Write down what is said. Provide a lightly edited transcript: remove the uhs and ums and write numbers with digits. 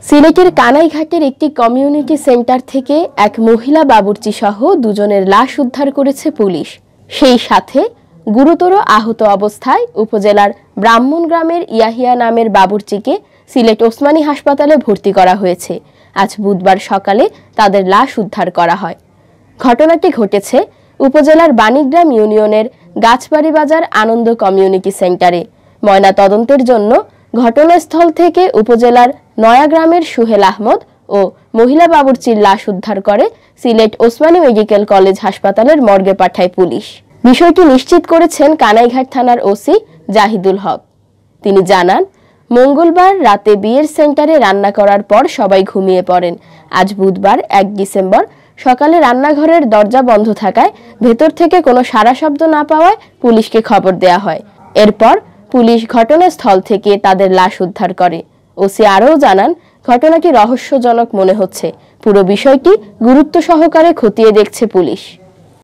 সিলেটের কানাইঘাটের একটি community centre থেকে এক মহিলা বাবুর্চি সহ দুজনের লাশ উদ্ধার করেছে পুলিশ। সেই সাথে গুরুতর আহত অবস্থায় উপজেলার ব্রাহ্মণগ্রামের ইয়াহিয়া নামের বাবুর্চিকে সিলেট ওসমানী হাসপাতালে ভর্তি করা হয়েছে। আজ বুধবার সকালে তাদের লাশ উদ্ধার করা হয়। ঘটনাটি ঘটেছে উপজেলার বাণীগ্রাম ইউনিয়নের গাছবাড়ি বাজার আনন্দ কমিউনিটি সেন্টারে। ময়না তদন্তের জন্য ঘটনাস্থল থেকে উপজেলার নয়াগ্রামের সুহেল আহমদ ও মহিলা বাবুর্চির লাশ উদ্ধার করে সিলেট ওসমানী মেডিকেল কলেজ হাসপাতালের মর্গে পাঠায় পুলিশ। বিষয়টি নিশ্চিত করেছেন কানাইঘাট থানার ওসি জাহিদুল হক। তিনি জানান, মঙ্গলবার রাতে বিয়ের সেন্টারে রান্না করার পর সবাই ঘুমিয়ে পড়েন। আজ বুধবার 1 ডিসেম্বর সকালে রান্নাঘরের দরজা বন্ধ থাকায় ভেতর থেকে কোনো সাড়া শব্দ না পাওয়ায় পুলিশকে খবর দেয়া হয়। এরপর পুলিশ ঘটনাস্থল থেকে তাদের লাশ উদ্ধার করে। ওসি আরও জানান, ঘটনাটি রহস্যজনক মনে হচ্ছে। পুরো বিষয়টি গুরুত্ব সহকারে খতিয়ে দেখছে পুলিশ।